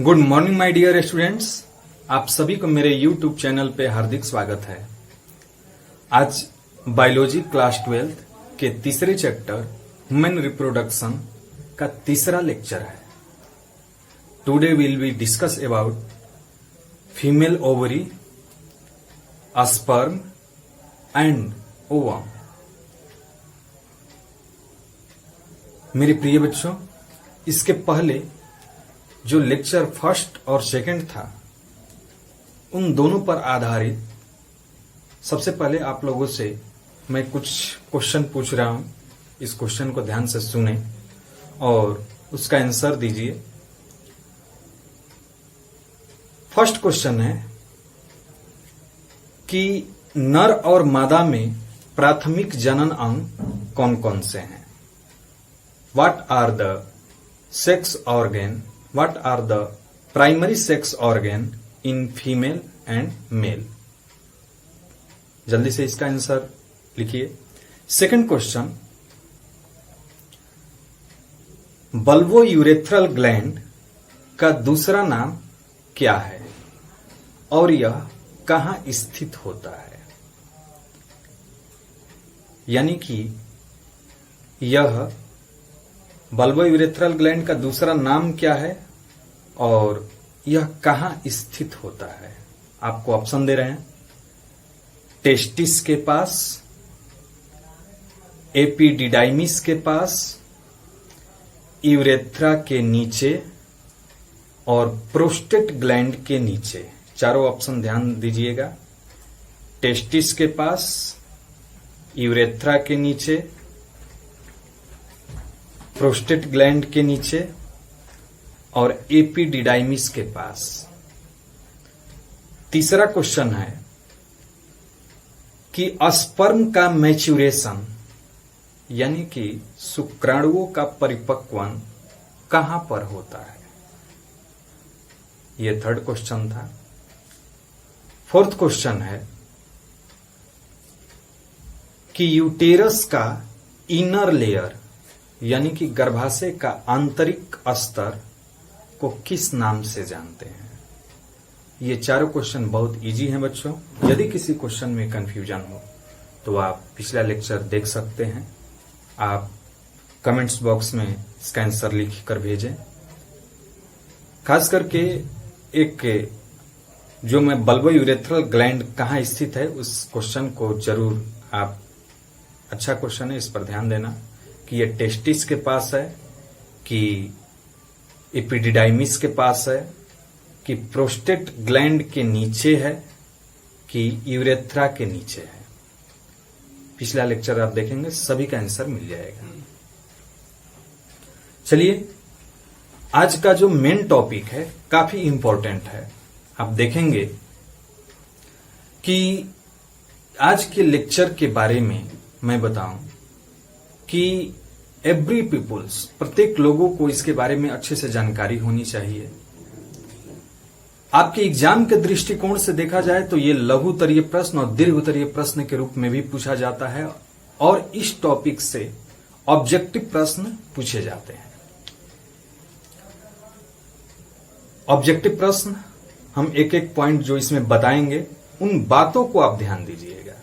Good morning my dear students, आप सभी को मेरे YouTube चैनल पे हार्दिक स्वागत है। आज बायोलॉजी क्लास 12 के तीसरे चैप्टर ह्यूमन रिप्रोडक्शन का तीसरा लेक्चर है। Today will be discuss about female ovary, sperm and ovum. मेरे प्रिय बच्चों, इसके पहले जो लेक्चर फर्स्ट और सेकंड था, उन दोनों पर आधारित सबसे पहले आप लोगों से मैं कुछ क्वेश्चन पूछ रहा हूं। इस क्वेश्चन को ध्यान से सुने और उसका आंसर दीजिए। फर्स्ट क्वेश्चन है कि नर और मादा में प्राथमिक जनन अंग कौन कौन से हैं? What are the sex organ? What are the primary sex organ in female and male? जल्दी से इसका आंसर लिखिए। Second question, bulbo urethral gland का दूसरा नाम क्या है और यह कहां स्थित होता है? यानी कि यह बल्बो यूरेथ्रल ग्लैंड का दूसरा नाम क्या है और यह कहां स्थित होता है? आपको ऑप्शन दे रहे हैं। टेस्टिस के पास, एपिडिडाइमिस के पास, यूरेथ्रा के नीचे और प्रोस्टेट ग्लैंड के नीचे। चारों ऑप्शन ध्यान दीजिएगा। टेस्टिस के पास, यूरेथ्रा के नीचे, प्रोस्टेट ग्लैंड के नीचे और एपिडिडाइमिस के पास। तीसरा क्वेश्चन है कि स्पर्म का मैच्यूरेशन यानी कि शुक्राणुओं का परिपक्वन कहां पर होता है? यह थर्ड क्वेश्चन था। फोर्थ क्वेश्चन है कि यूटेरस का इनर लेयर यानी कि गर्भाशय का आंतरिक स्तर को किस नाम से जानते हैं? ये चारों क्वेश्चन बहुत इजी हैं बच्चों। यदि किसी क्वेश्चन में कंफ्यूजन हो तो आप पिछला लेक्चर देख सकते हैं। आप कमेंट्स बॉक्स में इसका आंसर लिख कर भेजें। खास करके एक जो मैं बल्बो यूरेथ्रल ग्लैंड कहां स्थित है, उस क्वेश्चन को जरूर आप, अच्छा क्वेश्चन है, इस पर ध्यान देना कि ये टेस्टिस के पास है, कि एपिडिडाइमिस के पास है, कि प्रोस्टेट ग्लैंड के नीचे है, कि यूरेथ्रा के नीचे है। पिछला लेक्चर आप देखेंगे, सभी का आंसर मिल जाएगा। चलिए, आज का जो मेन टॉपिक है काफी इंपॉर्टेंट है। आप देखेंगे कि आज के लेक्चर के बारे में मैं बताऊं कि एवरी पीपुल्स, प्रत्येक लोगों को इसके बारे में अच्छे से जानकारी होनी चाहिए। आपके एग्जाम के दृष्टिकोण से देखा जाए तो ये लघु उत्तरीय प्रश्न और दीर्घ उत्तरीय प्रश्न के रूप में भी पूछा जाता है और इस टॉपिक से ऑब्जेक्टिव प्रश्न पूछे जाते हैं। ऑब्जेक्टिव प्रश्न हम एक एक पॉइंट जो इसमें बताएंगे, उन बातों को आप ध्यान दीजिएगा।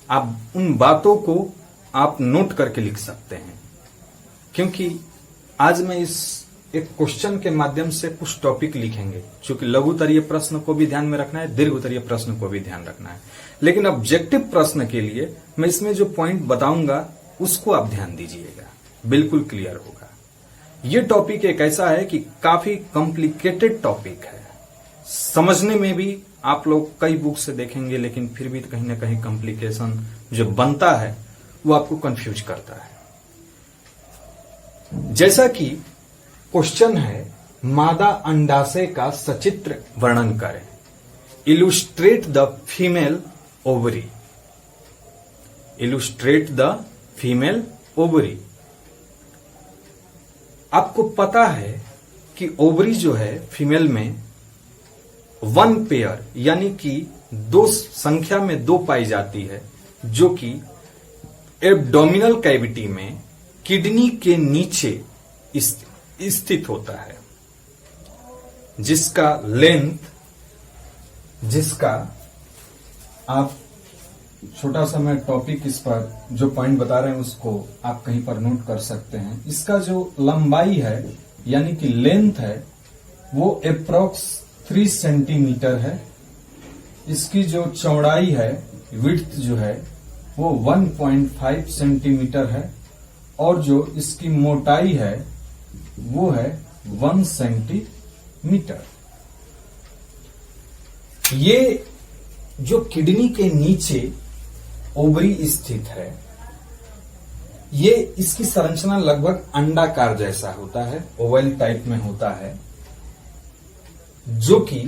आप उन बातों को आप नोट करके लिख सकते हैं, क्योंकि आज मैं इस एक क्वेश्चन के माध्यम से कुछ टॉपिक लिखेंगे। चूंकि लघु उत्तरीय प्रश्न को भी ध्यान में रखना है, दीर्घ उत्तरीय प्रश्न को भी ध्यान रखना है, लेकिन ऑब्जेक्टिव प्रश्न के लिए मैं इसमें जो पॉइंट बताऊंगा उसको आप ध्यान दीजिएगा, बिल्कुल क्लियर होगा। ये टॉपिक एक ऐसा है कि काफी कॉम्प्लिकेटेड टॉपिक है। समझने में भी आप लोग कई बुक से देखेंगे, लेकिन फिर भी कहीं ना कहीं कॉम्प्लिकेशन जो बनता है वो आपको कंफ्यूज करता है। जैसा कि क्वेश्चन है, मादा अंडाशय का सचित्र वर्णन करें। Illustrate the female ovary. Illustrate the female ovary. आपको पता है कि ओवरी जो है फीमेल में वन पेयर यानी कि दो संख्या में दो पाई जाती है, जो कि एब्डोमिनल कैविटी में किडनी के नीचे स्थित होता है। जिसका लेंथ, जिसका आप छोटा सा मैं टॉपिक इस पर जो पॉइंट बता रहे हैं उसको आप कहीं पर नोट कर सकते हैं। इसका जो लंबाई है यानी कि लेंथ है वो अप्रोक्स 3 सेंटीमीटर है। इसकी जो चौड़ाई है, विड्थ जो है वो 1.5 सेंटीमीटर है और जो इसकी मोटाई है वो है 1 सेंटीमीटर। ये जो किडनी के नीचे ओवरी स्थित है, ये इसकी संरचना लगभग अंडाकार जैसा होता है, ओवल टाइप में होता है, जो कि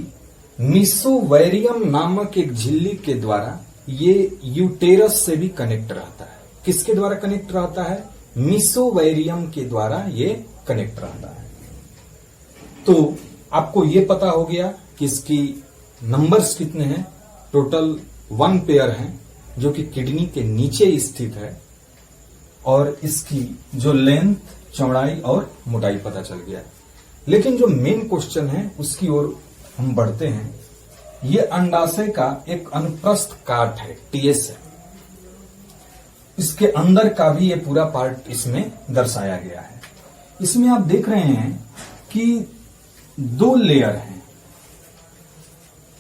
मीसोवेरियम नामक एक झिल्ली के द्वारा ये यूटेरस से भी कनेक्ट रहता है। किसके द्वारा कनेक्ट रहता है? मीसोवेरियम के द्वारा ये कनेक्ट रहता है। तो आपको ये पता हो गया कि इसकी नंबर्स कितने हैं। टोटल 1 पेयर है जो कि किडनी के नीचे स्थित है और इसकी जो लेंथ, चौड़ाई और मोटाई पता चल गया। लेकिन जो मेन क्वेश्चन है उसकी ओर हम बढ़ते हैं। ये अंडाशय का एक अनुप्रस्थ काट है, टीएस है। इसके अंदर का भी ये पूरा पार्ट इसमें दर्शाया गया है। इसमें आप देख रहे हैं कि 2 लेयर हैं,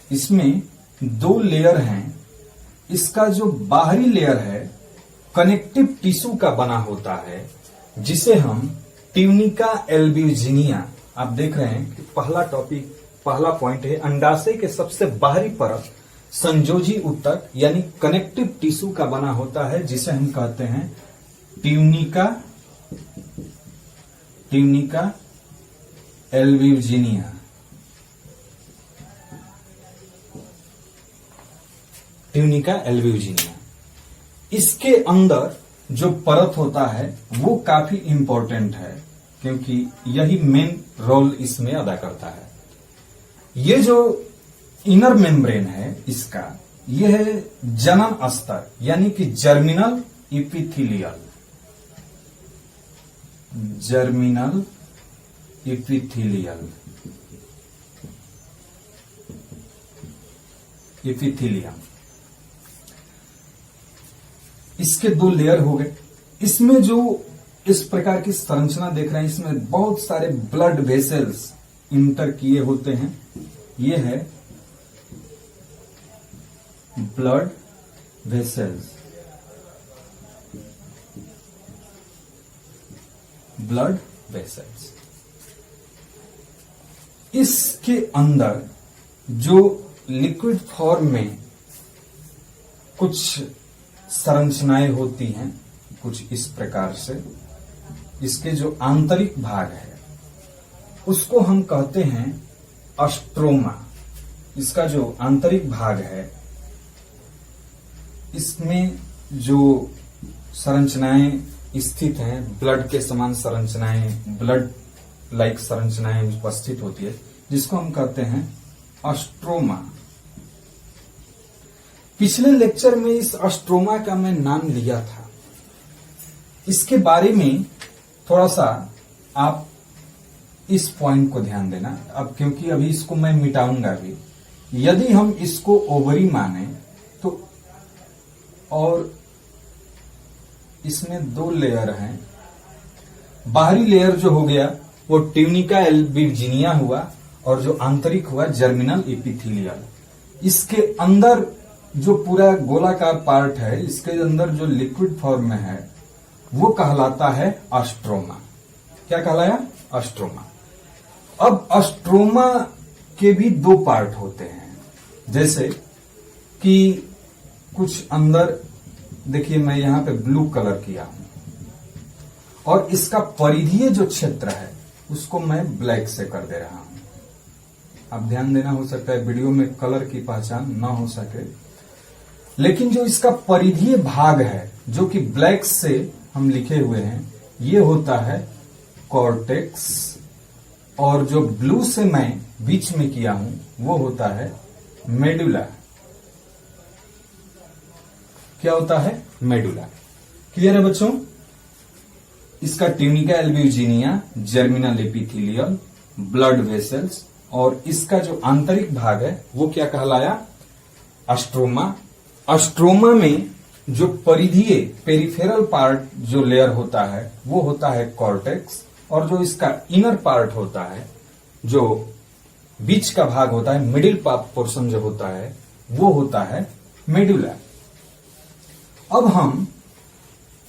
इसमें 2 लेयर हैं। इसका जो बाहरी लेयर है कनेक्टिव टिश्यू का बना होता है, जिसे हम ट्यूनिका एल्ब्यूजिनिया, आप देख रहे हैं कि पहला पॉइंट है अंडाशय के सबसे बाहरी परत संयोजी ऊतक यानी कनेक्टिव टिश्यू का बना होता है, जिसे हम कहते हैं ट्यूनिका एल्ब्यूजिनिया। Tunica albuginea. इसके अंदर जो परत होता है वो काफी इंपॉर्टेंट है, क्योंकि यही मेन रोल इसमें अदा करता है। ये जो इनर मेम्ब्रेन है इसका, ये है जनन स्तर यानी कि जर्मिनल इपिथेलियल। Germinal epithelium. इसके 2 लेयर हो गए। इसमें जो इस प्रकार की संरचना देख रहे हैं, इसमें बहुत सारे ब्लड वेसल्स इंटर किए होते हैं। ये है ब्लड वेसल्स। Blood vessels. इसके अंदर जो लिक्विड फॉर्म में कुछ संरचनाएं होती हैं, कुछ इस प्रकार से। इसके जो आंतरिक भाग है उसको हम कहते हैं अस्ट्रोमा। इसका जो आंतरिक भाग है, इसमें जो संरचनाएं स्थित हैं, ब्लड के समान संरचनाएं, ब्लड लाइक संरचनाएं उपस्थित होती है, जिसको हम कहते हैं अस्ट्रोमा। पिछले लेक्चर में इस अस्ट्रोमा का मैं नाम लिया था। इसके बारे में थोड़ा सा आप इस पॉइंट को ध्यान देना अब, क्योंकि अभी इसको मैं मिटाऊंगा भी। यदि हम इसको ओवरी माने तो, और इसमें 2 लेयर हैं। बाहरी लेयर जो हो गया वो ट्यूनिका एल्ब्यूजिनिया हुआ और जो आंतरिक हुआ जर्मिनल इपिथेलियल। इसके अंदर जो पूरा गोलाकार पार्ट है, इसके अंदर जो लिक्विड फॉर्म में है वो कहलाता है अस्ट्रोमा। क्या कहलाया? अस्ट्रोमा। अब अस्ट्रोमा के भी 2 पार्ट होते हैं। जैसे कि कुछ अंदर देखिए, मैं यहां पे ब्लू कलर किया हूं और इसका परिधीय जो क्षेत्र है उसको मैं ब्लैक से कर दे रहा हूं। आप ध्यान देना, हो सकता है वीडियो में कलर की पहचान न हो सके, लेकिन जो इसका परिधीय भाग है जो कि ब्लैक से हम लिखे हुए हैं, ये होता है कॉर्टेक्स, और जो ब्लू से मैं बीच में किया हूं वो होता है मेडुला। क्या होता है? मेडुला। क्लियर है बच्चों? इसका tunica albuginea, germinal epithelial, blood vessels और इसका जो आंतरिक भाग है वो क्या कहलाया? अस्ट्रोमा। अस्ट्रोमा में जो परिधीय पेरिफेरल पार्ट जो लेयर होता है वो होता है कॉर्टेक्स, और जो इसका इनर पार्ट होता है, जो बीच का भाग होता है, मिडिल पोर्शन जो होता है, वो होता है मेडुला। अब हम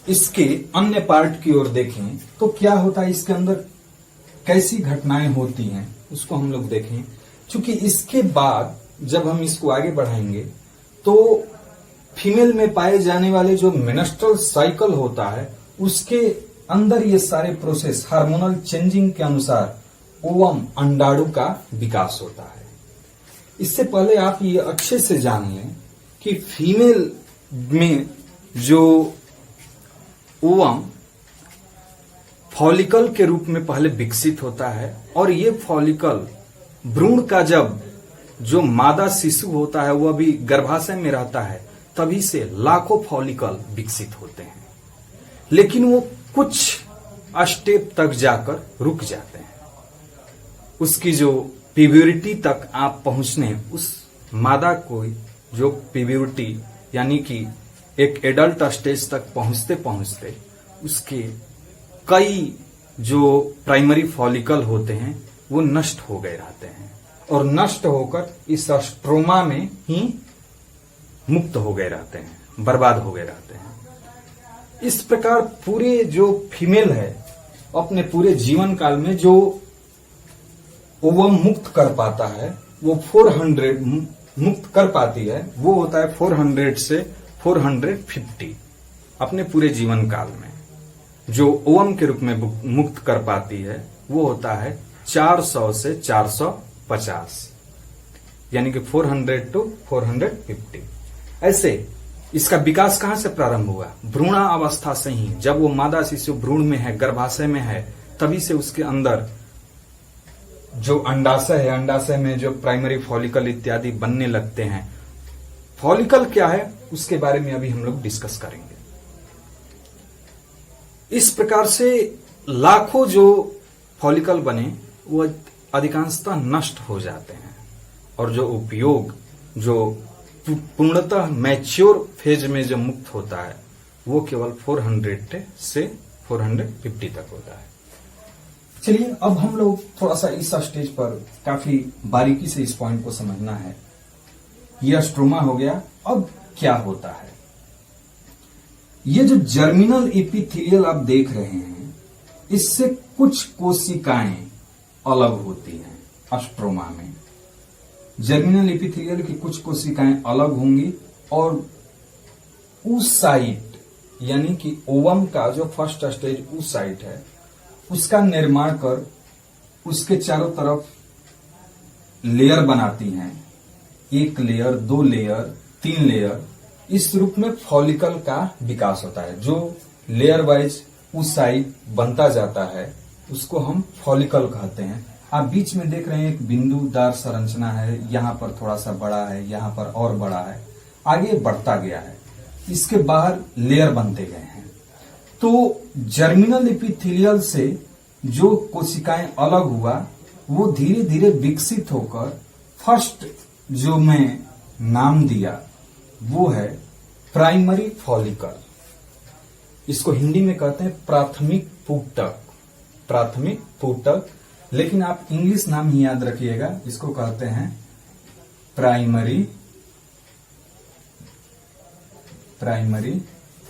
इसके अन्य पार्ट की ओर देखें तो क्या होता है, इसके अंदर कैसी घटनाएं होती हैं उसको हम लोग देखें। क्योंकि इसके बाद जब हम इसको आगे बढ़ाएंगे तो फीमेल में पाए जाने वाले जो मेंस्ट्रुअल साइकिल होता है उसके अंदर ये सारे प्रोसेस हार्मोनल चेंजिंग के अनुसार ओवम अंडाणु का विकास होता है। इससे पहले आप ये अच्छे से जान लें कि फीमेल में जो ओवम फॉलिकल के रूप में पहले विकसित होता है, और ये फॉलिकल भ्रूण का जब जो मादा शिशु होता है वह भी गर्भाशय में रहता है, तभी से लाखों फॉलिकल विकसित होते हैं, लेकिन वो कुछ स्टेप तक जाकर रुक जाते हैं। उसकी जो प्यूबर्टी तक आप पहुंचने, उस मादा को जो प्यूबर्टी यानी कि एक एडल्ट स्टेज तक पहुंचते पहुंचते उसके कई जो प्राइमरी फॉलिकल होते हैं वो नष्ट हो गए रहते हैं, और नष्ट होकर इस स्ट्रोमा में ही मुक्त हो गए रहते हैं, बर्बाद हो गए रहते हैं। इस प्रकार पूरे जो फीमेल है अपने पूरे जीवन काल में जो ओवम मुक्त कर पाता है वो 400 मुक्त कर पाती है, वो होता है 400 से 450 अपने पूरे जीवन काल में। जो ओवम के रूप में मुक्त कर पाती है वो होता है 400 से 450, यानी कि 400 टू 450। ऐसे इसका विकास कहां से प्रारंभ हुआ? भ्रूणा अवस्था से ही। जब वो मादा शिशु भ्रूण में है, गर्भाशय में है, तभी से उसके अंदर जो अंडाशय है, अंडाशय में जो प्राइमरी फॉलिकल इत्यादि बनने लगते हैं। फॉलिकल क्या है उसके बारे में अभी हम लोग डिस्कस करेंगे। इस प्रकार से लाखों जो फॉलिकल बने वो अधिकांशतः नष्ट हो जाते हैं, और जो उपयोग जो पूर्णतः मैच्योर फेज में जो मुक्त होता है वो केवल 400 से 450 तक होता है। चलिए अब हम लोग थोड़ा सा इस स्टेज पर काफी बारीकी से इस पॉइंट को समझना है। यह स्ट्रोमा हो गया। अब क्या होता है? ये जो जर्मिनल एपिथेलियल आप देख रहे हैं, इससे कुछ कोशिकाएं अलग होती हैं। स्ट्रोमा में जर्मिनल एपिथेलियल की कुछ कोशिकाएं अलग होंगी, और उस साइट यानी कि ओवम का जो फर्स्ट स्टेज उस साइट है उसका निर्माण कर उसके चारों तरफ लेयर बनाती हैं। 1 लेयर, 2 लेयर, 3 लेयर, इस रूप में फॉलिकल का विकास होता है। जो लेयर वाइज उस साइड बनता जाता है उसको हम फॉलिकल कहते हैं। आप बीच में देख रहे हैं एक बिंदुदार संरचना है, यहाँ पर थोड़ा सा बड़ा है, यहाँ पर और बड़ा है, आगे बढ़ता गया है, इसके बाहर लेयर बनते गए हैं। तो जर्मिनल एपिथेलियल से जो कोशिकाएं अलग हुआ वो धीरे धीरे विकसित होकर फर्स्ट जो मैं नाम दिया वो है प्राइमरी फॉलिकल। इसको हिंदी में कहते हैं प्राथमिक पुटक। प्राथमिक पुटक, लेकिन आप इंग्लिश नाम ही याद रखिएगा, इसको कहते हैं प्राइमरी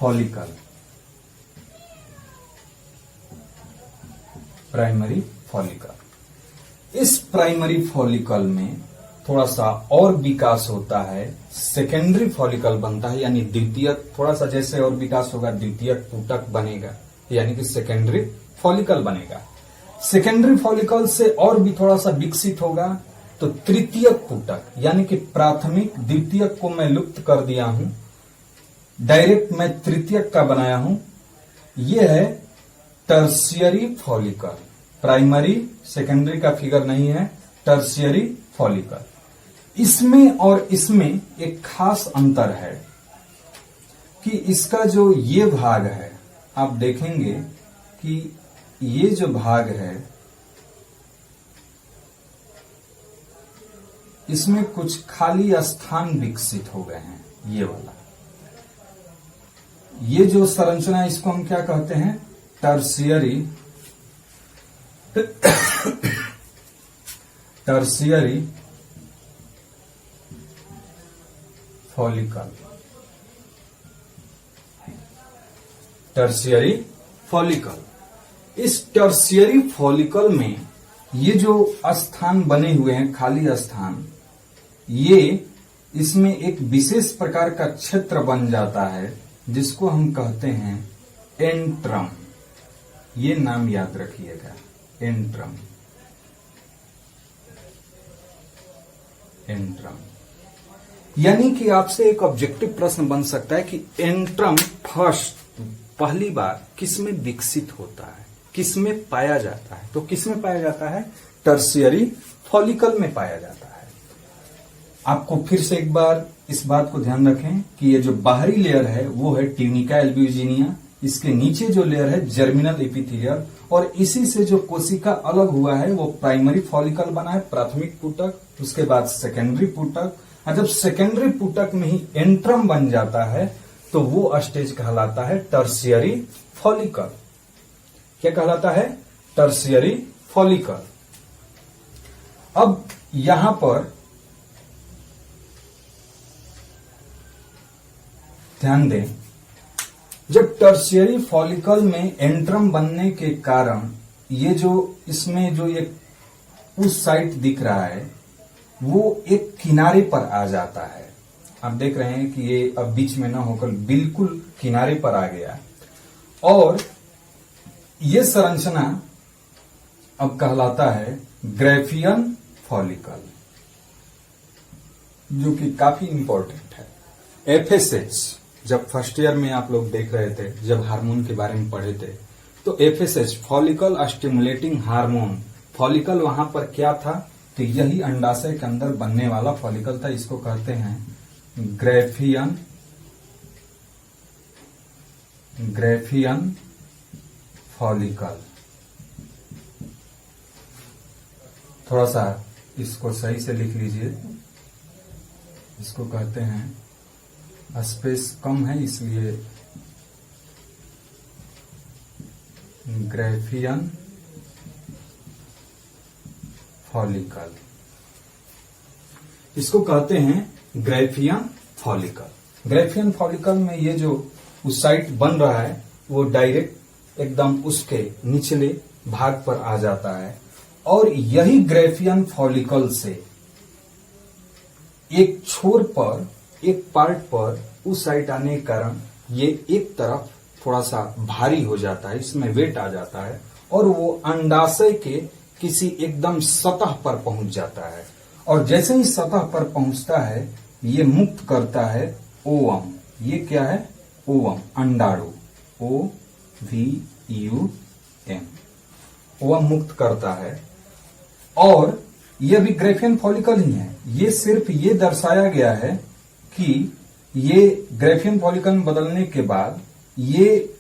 फॉलिकल। Primary follicle. इस प्राइमरी फॉलिकल में थोड़ा सा और विकास होता है, सेकेंडरी फॉलिकल बनता है, यानी द्वितीयक। थोड़ा सा जैसे और विकास होगा द्वितीयक पुटक बनेगा, यानी कि सेकेंडरी फॉलिकल बनेगा। सेकेंडरी फॉलिकल से और भी थोड़ा सा विकसित होगा तो तृतीयक पुटक, यानी कि प्राथमिक द्वितीयक को मैं लुप्त कर दिया हूं, डायरेक्ट मैं तृतीयक का बनाया हूं। यह है टर्शियरी फॉलिकल। प्राइमरी सेकेंडरी का फिगर नहीं है, टर्शियरी फॉलिकल। इसमें और इसमें एक खास अंतर है कि इसका जो ये भाग है, आप देखेंगे कि ये जो भाग है इसमें कुछ खाली स्थान विकसित हो गए हैं। ये वाला, ये जो संरचना, इसको हम क्या कहते हैं? Tertiary tertiary follicle. Tertiary follicle. इस टर्शियरी फॉलिकल में ये जो स्थान बने हुए हैं, खाली स्थान, ये इसमें एक विशेष प्रकार का क्षेत्र बन जाता है जिसको हम कहते हैं एंट्रम। ये नाम याद रखिएगा, एंट्रम। एंट्रम यानी कि आपसे एक ऑब्जेक्टिव प्रश्न बन सकता है कि एंट्रम पहली बार किसमें विकसित होता है, किसमें पाया जाता है? तो किसमें पाया जाता है? टर्शियरी फॉलिकल में पाया जाता है। आपको फिर से एक बार इस बात को ध्यान रखें कि ये जो बाहरी लेयर है वो है ट्यूनिका एल्ब्यूजिनिया, इसके नीचे जो लेयर है जर्मिनल एपिथेलियल, और इसी से जो कोशिका अलग हुआ है वो प्राइमरी फॉलिकल बना है, प्राथमिक पुटक, उसके बाद सेकेंडरी पुटक। और जब सेकेंडरी पुटक में ही एंट्रम बन जाता है तो वो स्टेज कहलाता है टर्शियरी फॉलिकल। क्या कहलाता है? Tertiary follicle. अब यहां पर ध्यान दें, जब टर्शियरी फॉलिकल में एंट्रम बनने के कारण ये जो इसमें जो एक उस साइड दिख रहा है वो एक किनारे पर आ जाता है। आप देख रहे हैं कि ये अब बीच में ना होकर बिल्कुल किनारे पर आ गया, और ये संरचना अब कहलाता है ग्रैफियन फॉलिकल, जो कि काफी इंपॉर्टेंट है। एफएसएच, जब फर्स्ट ईयर में आप लोग देख रहे थे, जब हार्मोन के बारे में पढ़े थे, तो FSH follicle stimulating hormone, follicle वहां पर क्या था? तो यही अंडाशय के अंदर बनने वाला फॉलिकल था। इसको कहते हैं ग्रैफियन फॉलिकल। थोड़ा सा इसको सही से लिख लीजिए। इसको कहते हैं, स्पेस कम है इसलिए ग्रैफियन फॉलिकल, इसको कहते हैं ग्रैफियन फॉलिकल। ग्रैफियन फॉलिकल में ये जो उस साइट बन रहा है वो डायरेक्ट एकदम उसके निचले भाग पर आ जाता है, और यही ग्रैफियन फॉलिकल से एक छोर पर, एक पार्ट पर उस साइट आने के कारण ये एक तरफ थोड़ा सा भारी हो जाता है, इसमें वेट आ जाता है, और वो अंडाशय के किसी एकदम सतह पर पहुंच जाता है। और जैसे ही सतह पर पहुंचता है ये मुक्त करता है ओवम। ये क्या है? ओवम, अंडाणु, OVUM, ओवम मुक्त करता है। और ये भी ग्रैफियन फॉलिकल ही है। ये सिर्फ ये दर्शाया गया है कि ये ग्रैफियन फॉलिकल में बदलने के बाद ये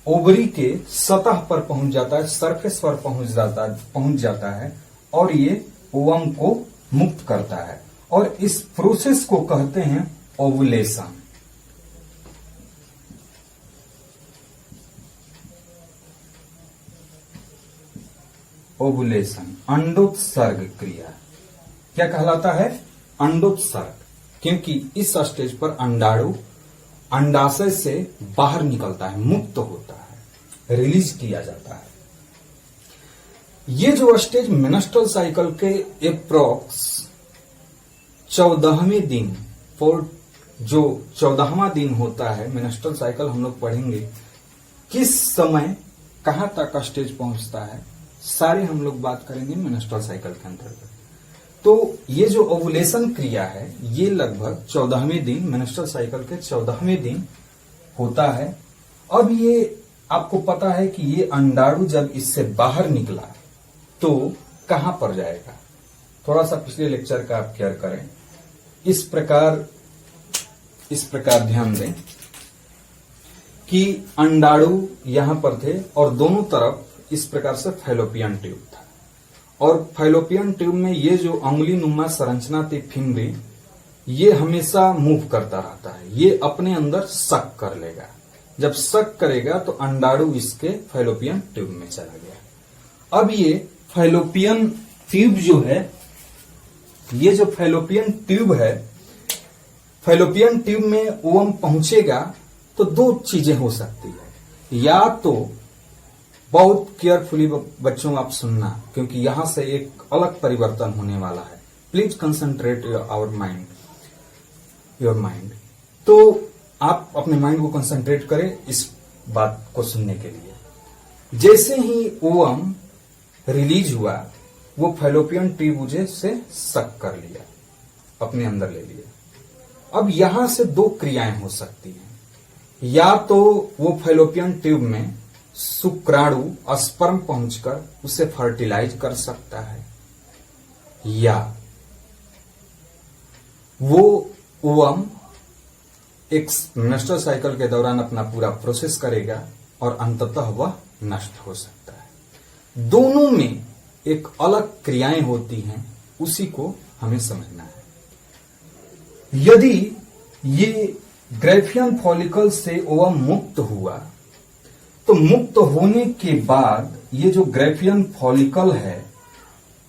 ओवरी के सतह पर पहुंच जाता है, सरफेस पर पहुंच जाता है, और ये ओवम को मुक्त करता है। और इस प्रोसेस को कहते हैं ओवुलेशन। ओवुलेशन, अंडोत्सर्ग क्रिया। क्या कहलाता है? अंडोत्सर्ग, क्योंकि इस स्टेज पर अंडाणु अंडाशय से बाहर निकलता है, मुक्त होता है, रिलीज किया जाता है। ये जो स्टेज मेनस्ट्रुअल साइकिल के एप्रोक्स 14वें दिन, जो 14वां दिन होता है मेनस्ट्रुअल साइकिल, हम लोग पढ़ेंगे किस समय कहां तक स्टेज पहुंचता है, सारे हम लोग बात करेंगे मेनस्ट्रुअल साइकिल के अंतर्गत। तो ये जो ओवुलेशन क्रिया है ये लगभग 14वें दिन, मेनस्ट्रुअल साइकिल के 14वें दिन होता है। अब ये आपको पता है कि ये अंडाणु जब इससे बाहर निकला तो कहां पर जाएगा? थोड़ा सा पिछले लेक्चर का आप केयर करें। इस प्रकार ध्यान दें कि अंडाणु यहां पर थे और दोनों तरफ इस प्रकार से फैलोपियन ट्यूब था, और फाइलोपियन ट्यूब में ये जो अंगुली नुमा संरचना थी फिमरी, ये हमेशा मूव करता रहता है। ये अपने अंदर सक कर लेगा। जब सक करेगा तो अंडाणु इसके फाइलोपियन ट्यूब में चला गया। अब ये फाइलोपियन ट्यूब जो है, ये जो फाइलोपियन ट्यूब है, फाइलोपियन ट्यूब में ओवम पहुंचेगा तो दो चीजें हो सकती है। या तो बहुत केयरफुली बच्चों आप सुनना, क्योंकि यहां से एक अलग परिवर्तन होने वाला है। Please concentrate your mind. तो आप अपने माइंड को कंसंट्रेट करें इस बात को सुनने के लिए। जैसे ही ओवम रिलीज हुआ, वो फाइलोपियन ट्यूब से सक कर लिया, अपने अंदर ले लिया। अब यहां से दो क्रियाएं हो सकती हैं। या तो वो फाइलोपियन ट्यूब में शुक्राणु स्पर्म पहुंचकर उसे फर्टिलाइज कर सकता है, या वो ओवम एक मेंस्ट्रुअल साइकिल के दौरान अपना पूरा प्रोसेस करेगा और अंततः वह नष्ट हो सकता है। दोनों में एक अलग क्रियाएं होती हैं, उसी को हमें समझना है। यदि ये ग्रेफियन फॉलिकल से ओवम मुक्त हुआ, तो मुक्त होने के बाद ये जो ग्रेफियन फॉलिकल है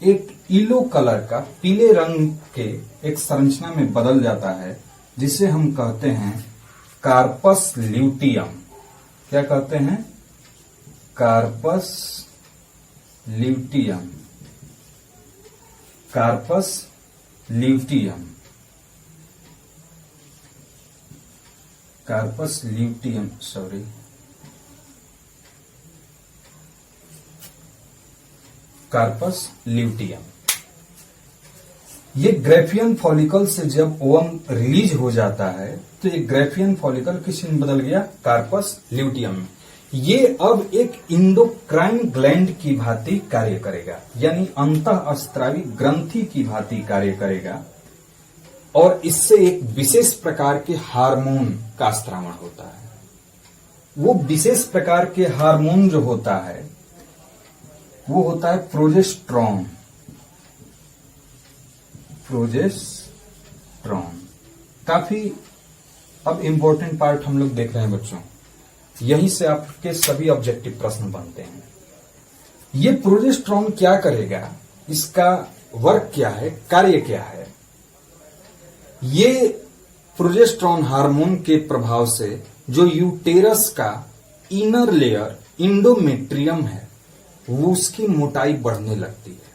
एक येलो कलर का, पीले रंग के एक संरचना में बदल जाता है, जिसे हम कहते हैं कार्पस ल्यूटियम। क्या कहते हैं? Corpus luteum. Corpus luteum. Corpus luteum, sorry, corpus luteum. ये ग्रेफियन फॉलिकल से जब ओवम रिलीज हो जाता है तो ये ग्रेफियन फॉलिकल किस में बदल गया? कार्पस ल्यूटियम में। ये अब एक इंडोक्राइन ग्लैंड की भांति कार्य करेगा, यानी अंतःस्त्रावी ग्रंथि की भांति कार्य करेगा, और इससे एक विशेष प्रकार के हार्मोन का स्त्रावण होता है। वो विशेष प्रकार के हार्मोन जो होता है वो होता है प्रोजेस्टेरॉन। प्रोजेस्टेरॉन काफी अब इंपॉर्टेंट पार्ट हम लोग देख रहे हैं बच्चों, यहीं से आपके सभी ऑब्जेक्टिव प्रश्न बनते हैं। ये प्रोजेस्टेरॉन क्या करेगा, इसका वर्क क्या है, कार्य क्या है? ये प्रोजेस्टेरॉन हार्मोन के प्रभाव से जो यूटेरस का इनर लेयर इंडोमेट्रियम है, वो उसकी मोटाई बढ़ने लगती है,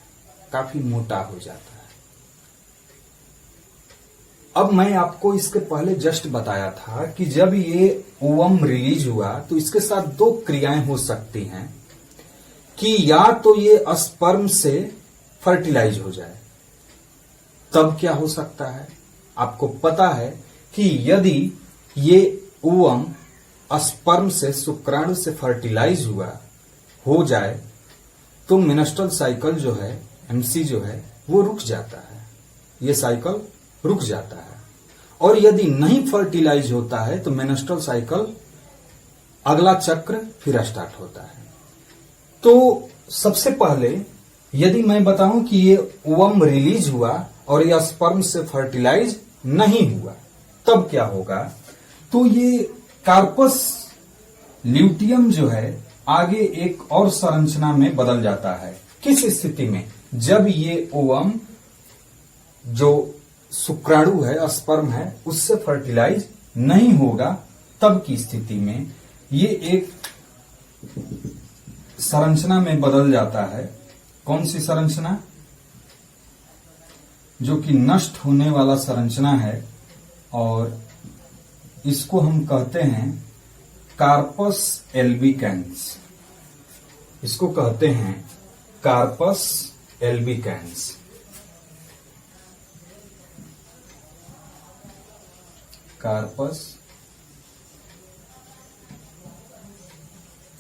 काफी मोटा हो जाता है। अब मैं आपको इसके पहले जस्ट बताया था कि जब ये ओवम रिलीज हुआ तो इसके साथ दो क्रियाएं हो सकती हैं, कि या तो ये स्पर्म से फर्टिलाइज हो जाए, तब क्या हो सकता है? आपको पता है कि यदि ये ओवम स्पर्म से, शुक्राणु से फर्टिलाइज हो जाए तो मेंस्ट्रुअल साइकिल जो है, एमसी जो है, वो रुक जाता है। ये साइकिल रुक जाता है। और यदि नहीं फर्टिलाइज होता है तो मेंस्ट्रुअल साइकिल अगला चक्र फिर स्टार्ट होता है। तो सबसे पहले यदि मैं बताऊं कि ये ओवम रिलीज हुआ और ये स्पर्म से फर्टिलाइज नहीं हुआ, तब क्या होगा? तो ये कार्पस ल्यूटियम जो है आगे एक और संरचना में बदल जाता है। किस स्थिति में? जब ये ओवम जो शुक्राणु है, स्पर्म है, उससे फर्टिलाइज नहीं होगा, तब की स्थिति में ये एक संरचना में बदल जाता है। कौन सी संरचना? जो कि नष्ट होने वाला संरचना है, और इसको हम कहते हैं कार्पस एल्बिकेंस। इसको कहते हैं कार्पस एल्बिकेंस। कार्पस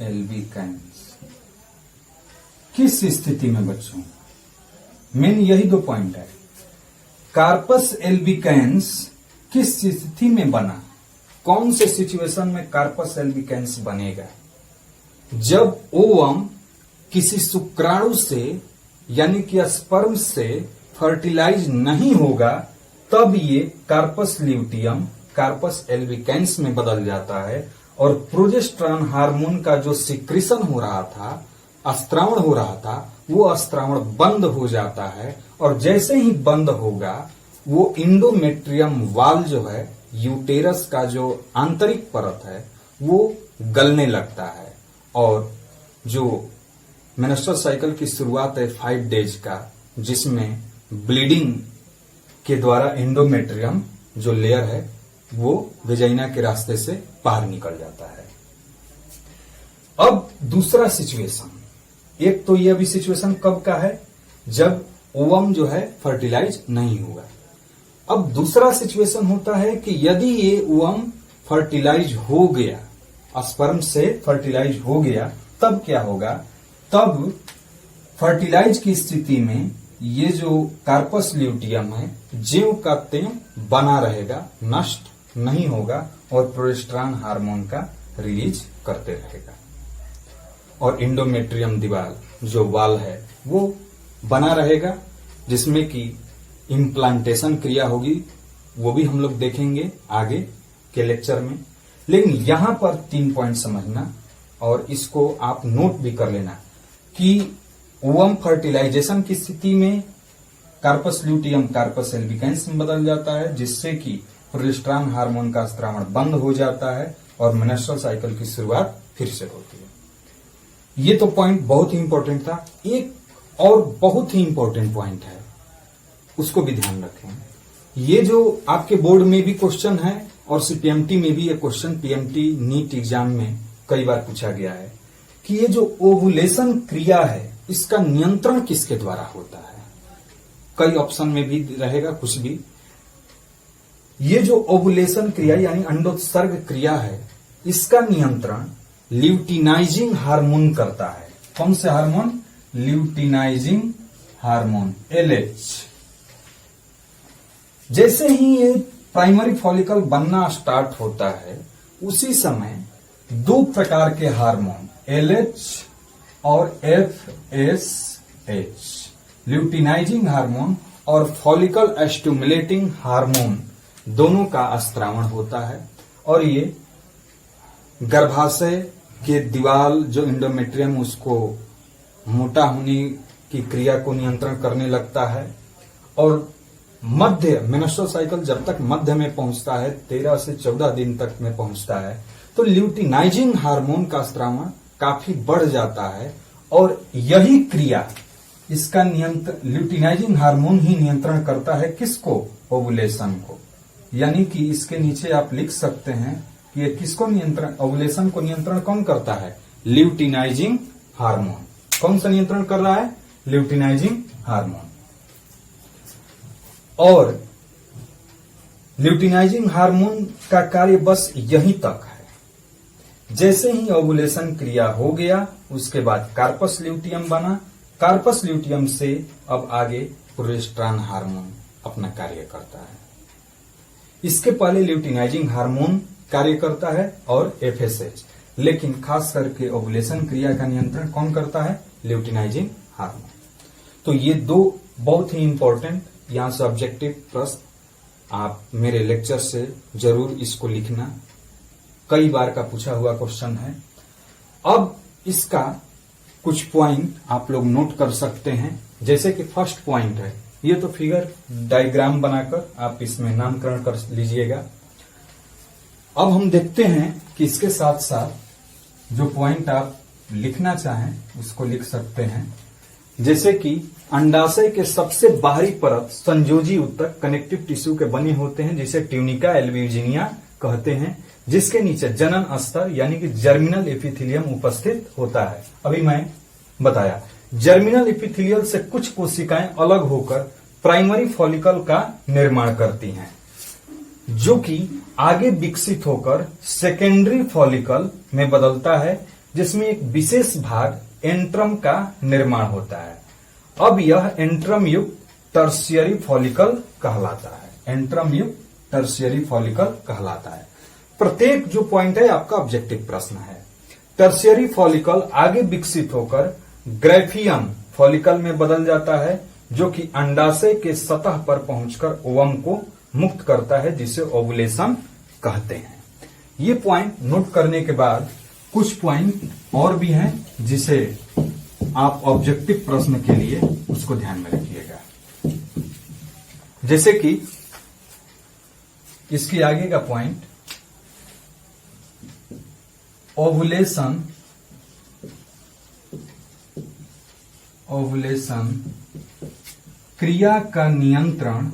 एल्बिकेंस किस स्थिति में बच्चों? मेन यही दो पॉइंट है। कार्पस एल्बिकेंस किस स्थिति में बना? कौन से सिचुएशन में कार्पस एल्बिकेंस बनेगा? जब ओवम किसी शुक्राणु से यानी कि स्पर्म से फर्टिलाइज नहीं होगा, तब ये कार्पस ल्यूटियम कार्पस एल्बिकेंस में बदल जाता है और प्रोजेस्टेरॉन हार्मोन का जो सिक्रीशन हो रहा था, स्त्रावण हो रहा था, वो स्त्रावण बंद हो जाता है और जैसे ही बंद होगा वो इंडोमेट्रियम वाल जो है, यूटेरस का जो आंतरिक परत है, वो गलने लगता है और जो मेंस्ट्रुअल साइकिल की शुरुआत है 5 डेज का, जिसमें ब्लीडिंग के द्वारा एंडोमेट्रियम जो लेयर है वो वेजाइना के रास्ते से बाहर निकल जाता है। अब दूसरा सिचुएशन, एक तो ये अभी सिचुएशन कब का है, जब ओवम जो है फर्टिलाइज नहीं हुआ। अब दूसरा सिचुएशन होता है कि यदि ये ओवम फर्टिलाइज हो गया, स्पर्म से फर्टिलाइज हो गया, तब क्या होगा, तब फर्टिलाइज की स्थिति में ये जो कार्पस ल्यूटियम है ज्यों का त्यों बना रहेगा, नष्ट नहीं होगा और प्रोजेस्टेरॉन हार्मोन का रिलीज करते रहेगा और इंडोमेट्रियम दीवार जो वाल है वो बना रहेगा, जिसमें कि इम्प्लांटेशन क्रिया होगी, वो भी हम लोग देखेंगे आगे के लेक्चर में। लेकिन यहां पर 3 पॉइंट समझना और इसको आप नोट भी कर लेना कि ओवम फर्टिलाइजेशन की स्थिति में कार्पस ल्यूटियम कार्पस एल्बिकेंस में बदल जाता है, जिससे कि प्रोजेस्टेरॉन हार्मोन का स्त्रावण बंद हो जाता है और मेंस्ट्रुअल साइकिल की शुरुआत फिर से होती है। ये तो पॉइंट बहुत ही इंपॉर्टेंट था। एक और बहुत ही इंपॉर्टेंट पॉइंट है, उसको भी ध्यान रखें। ये जो आपके बोर्ड में भी क्वेश्चन है और सीपीएमटी में भी ये क्वेश्चन पीएमटी नीट एग्जाम में कई बार पूछा गया है कि ये जो ओवुलेशन क्रिया है इसका नियंत्रण किसके द्वारा होता है। कई ऑप्शन में भी रहेगा कुछ भी। ये जो ओवुलेशन क्रिया यानी अंडोत्सर्ग क्रिया है, इसका नियंत्रण ल्यूटिनाइजिंग हार्मोन करता है। कौन से हार्मोन? Luteinizing hormone LH। जैसे ही ये प्राइमरी फॉलिकल बनना स्टार्ट होता है, उसी समय 2 प्रकार के हार्मोन LH और FSH, ल्यूटिनाइजिंग हार्मोन और फॉलिकल स्टिमुलेटिंग हार्मोन, दोनों का स्त्रावण होता है और ये गर्भाशय के दीवार जो इंडोमेट्रियम उसको मोटा होने की क्रिया को नियंत्रण करने लगता है और मध्य मेंस्ट्रुअल साइकिल जब तक मध्य में पहुंचता है, 13 से 14 दिन तक में पहुंचता है, तो ल्यूटिनाइजिंग हार्मोन का स्त्रावण काफी बढ़ जाता है और यही क्रिया इसका नियंत्रण ल्यूटिनाइजिंग हार्मोन ही नियंत्रण करता है। किसको? ओवुलेशन को। यानी कि इसके नीचे आप लिख सकते हैं कि ये किसको नियंत्रण, ओवुलेशन को नियंत्रण कौन करता है? Luteinizing hormone. कौन सा नियंत्रण कर रहा है? Luteinizing hormone. और ल्यूटिनाइजिंग हार्मोन का कार्य बस यहीं तक है। जैसे ही ओवुलेशन क्रिया हो गया, उसके बाद कार्पस ल्यूटियम बना, कार्पस ल्यूटियम से अब आगे प्रोजेस्टेरॉन हार्मोन अपना कार्य करता है। इसके पहले ल्यूटिनाइजिंग हार्मोन कार्य करता है और FSH, लेकिन खास करके ओवुलेशन क्रिया का नियंत्रण कौन करता है? Luteinizing hormone. तो ये 2 बहुत ही इंपॉर्टेंट यहां से ऑब्जेक्टिव प्रश्न आप मेरे लेक्चर से जरूर इसको लिखना, कई बार का पूछा हुआ क्वेश्चन है। अब इसका कुछ पॉइंट आप लोग नोट कर सकते हैं, जैसे कि फर्स्ट पॉइंट है, ये तो फिगर डायग्राम बनाकर आप इसमें नामकरण कर लीजिएगा। अब हम देखते हैं कि इसके साथ साथ जो पॉइंट आप लिखना चाहें उसको लिख सकते हैं। जैसे कि अंडाशय के सबसे बाहरी परत संयोजी ऊतक कनेक्टिव टिश्यू के बने होते हैं, जिसे ट्यूनिका एल्ब्यूजिनिया कहते हैं, जिसके नीचे जनन स्तर यानी कि जर्मिनल एपिथेलियम उपस्थित होता है। अभी मैं बताया, जर्मिनल एपिथेलियल से कुछ कोशिकाएं अलग होकर प्राइमरी फॉलिकल का निर्माण करती हैं, जो कि आगे विकसित होकर सेकेंडरी फॉलिकल में बदलता है, जिसमें एक विशेष भाग एंट्रम का निर्माण होता है। अब यह एंट्रम युक्त टर्शियरी फॉलिकल कहलाता है। एंट्रम युक्त टर्शियरी फॉलिकल कहलाता है। प्रत्येक जो पॉइंट है आपका ऑब्जेक्टिव प्रश्न है। टर्शियरी फॉलिकल आगे विकसित होकर ग्रैफियम फॉलिकल में बदल जाता है, जो कि अंडाशय के सतह पर पहुंचकर ओवम को मुक्त करता है, जिसे ओवुलेशन कहते हैं। ये पॉइंट नोट करने के बाद कुछ पॉइंट और भी हैं जिसे आप ऑब्जेक्टिव प्रश्न के लिए उसको ध्यान में रखिएगा। जैसे कि इसके आगे का पॉइंट, ओवुलेशन क्रिया का नियंत्रण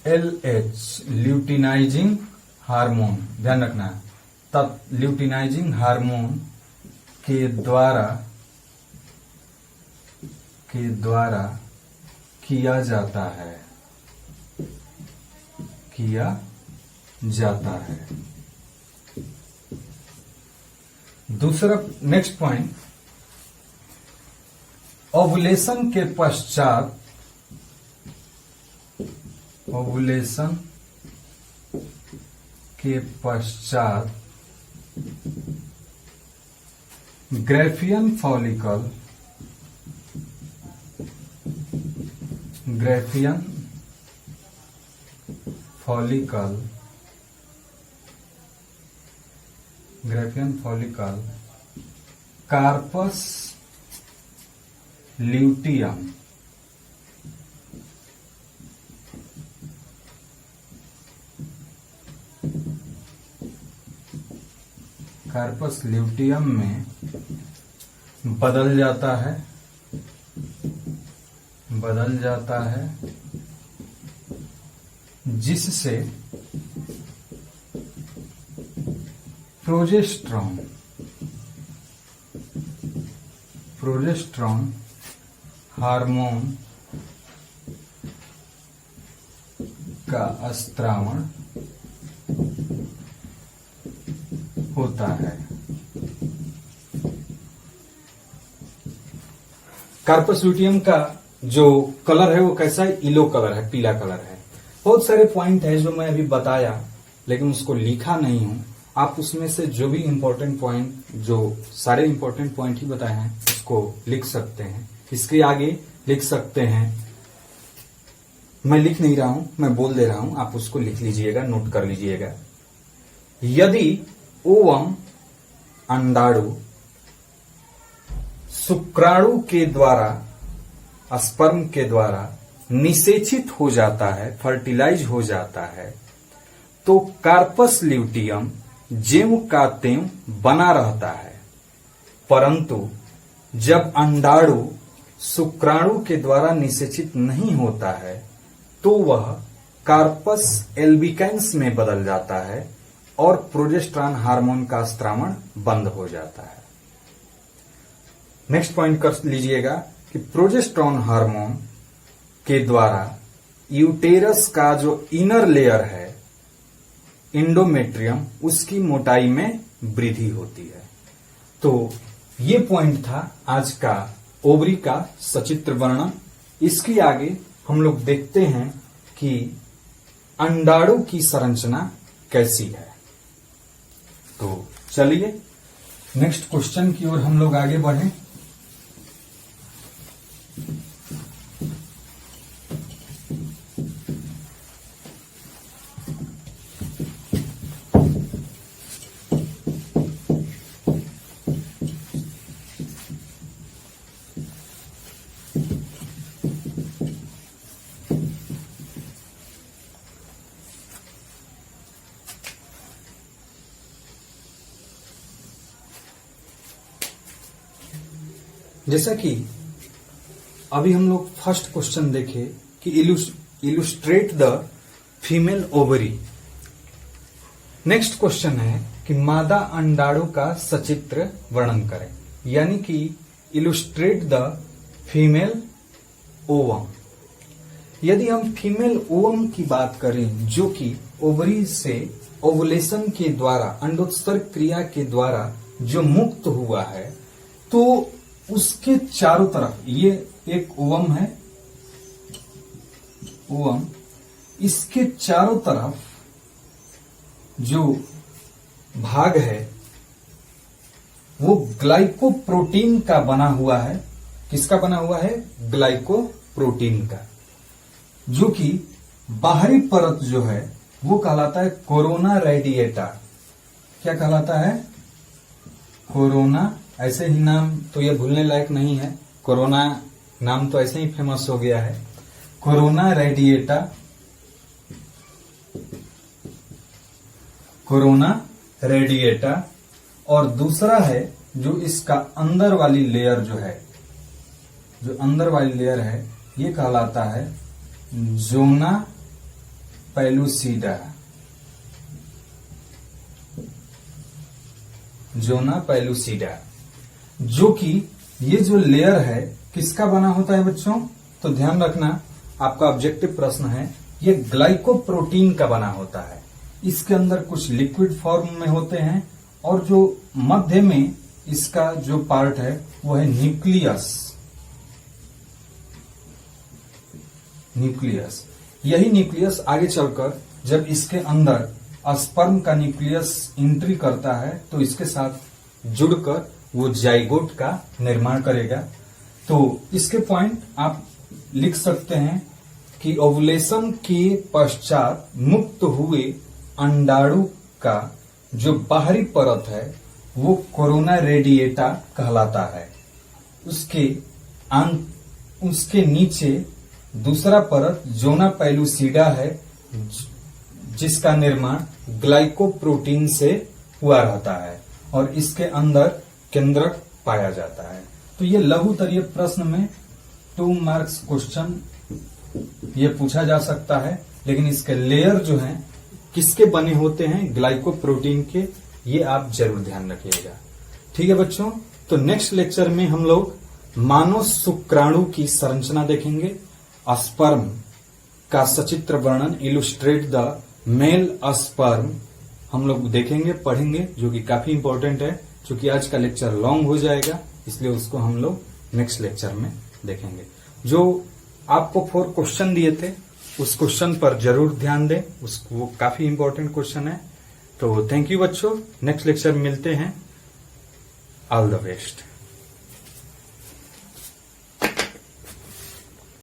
LH ल्यूटिनाइजिंग हार्मोन, ध्यान रखना, तब ल्यूटिनाइजिंग हार्मोन के द्वारा किया जाता है। दूसरा नेक्स्ट पॉइंट, ओवुलेशन के पश्चात ग्रैफियन फॉलिकल कार्पस ल्यूटियम में बदल जाता है, जिससे प्रोजेस्टेरॉन हार्मोन का स्त्रावण होता है। कार्पस ल्यूटियम का जो कलर है वो कैसा है? येलो कलर है, पीला कलर है। बहुत सारे पॉइंट है जो मैं अभी बताया, लेकिन उसको लिखा नहीं हूं। आप उसमें से जो भी इंपॉर्टेंट पॉइंट, जो सारे इंपॉर्टेंट पॉइंट ही बताए हैं, उसको लिख सकते हैं। इसके आगे लिख सकते हैं, मैं लिख नहीं रहा हूं, मैं बोल दे रहा हूं, आप उसको लिख लीजिएगा, नोट कर लीजिएगा। यदि ओवम अंडाणु शुक्राणु के द्वारा, स्पर्म के द्वारा निषेचित हो जाता है, फर्टिलाइज हो जाता है, तो कार्पस ल्यूटियम ज्यों का त्यों बना रहता है। परंतु जब अंडाणु शुक्राणु के द्वारा निषेचित नहीं होता है, तो वह कार्पस एल्बिकेंस में बदल जाता है और प्रोजेस्टेरॉन हार्मोन का स्त्रावण बंद हो जाता है। नेक्स्ट पॉइंट कर लीजिएगा कि प्रोजेस्टेरॉन हार्मोन के द्वारा यूटेरस का जो इनर लेयर है, इंडोमेट्रियम, उसकी मोटाई में वृद्धि होती है। तो ये पॉइंट था आज का ओवरी का सचित्र वर्णन। इसके आगे हम लोग देखते हैं कि अंडाणु की संरचना कैसी है। तो चलिए नेक्स्ट क्वेश्चन की ओर हम लोग आगे बढ़ें। जैसा कि अभी हम लोग फर्स्ट क्वेश्चन देखे कि illustrate the female ovary. Next question है कि मादा अंडाणु का सचित्र वर्णन करें, यानी कि इलुस्ट्रेट द फीमेल ओवम। यदि हम फीमेल ओवम की बात करें, जो कि ओवरी से ओवुलेशन के द्वारा, अंडोत्सर्ग क्रिया के द्वारा जो मुक्त हुआ है, तो उसके चारों तरफ, ये एक ओवम है, ओवम, इसके चारों तरफ जो भाग है वो ग्लाइकोप्रोटीन का बना हुआ है। किसका बना हुआ है? ग्लाइकोप्रोटीन का, जो कि बाहरी परत जो है वो कहलाता है कोरोना रेडिएटा। क्या कहलाता है? कोरोना। ऐसे ही नाम तो ये भूलने लायक नहीं है, कोरोना नाम तो ऐसे ही फेमस हो गया है। Corona radiata, corona radiata. और दूसरा है जो इसका अंदर वाली लेयर जो है, जो अंदर वाली लेयर है ये कहलाता है जोना पेलुसिडा। जोना पेलुसिडा, जो कि ये जो लेयर है किसका बना होता है बच्चों? तो ध्यान रखना, आपका ऑब्जेक्टिव प्रश्न है, ये ग्लाइकोप्रोटीन का बना होता है। इसके अंदर कुछ लिक्विड फॉर्म में होते हैं और जो मध्य में इसका जो पार्ट है वो है न्यूक्लियस। न्यूक्लियस, यही न्यूक्लियस आगे चलकर जब इसके अंदर स्पर्म का न्यूक्लियस एंट्री करता है तो इसके साथ जुड़कर वो जाइगोट का निर्माण करेगा। तो इसके पॉइंट आप लिख सकते हैं कि ओवुलेशन के पश्चात मुक्त हुए अंडाणु का जो बाहरी परत है वो कोरोना रेडिएटा कहलाता है। उसके नीचे दूसरा परत जोना पेलुसिडा है, जिसका निर्माण ग्लाइकोप्रोटीन से हुआ रहता है और इसके अंदर केंद्रक पाया जाता है। तो ये लघुतरीय प्रश्न में 2 मार्क्स क्वेश्चन ये पूछा जा सकता है, लेकिन इसके लेयर जो हैं किसके बने होते हैं? ग्लाइकोप्रोटीन के। ये आप जरूर ध्यान रखिएगा। ठीक है बच्चों, तो नेक्स्ट लेक्चर में हम लोग मानव शुक्राणु की संरचना देखेंगे, स्पर्म का सचित्र वर्णन, इलुस्ट्रेट द मेल स्पर्म हम लोग देखेंगे, पढ़ेंगे, जो कि काफी इंपॉर्टेंट है। चूंकि आज का लेक्चर लॉन्ग हो जाएगा इसलिए उसको हम लोग नेक्स्ट लेक्चर में देखेंगे। जो आपको 4 क्वेश्चन दिए थे उस क्वेश्चन पर जरूर ध्यान दें, वो काफी इंपॉर्टेंट क्वेश्चन है। तो थैंक यू बच्चों, नेक्स्ट लेक्चर में मिलते हैं। All the best.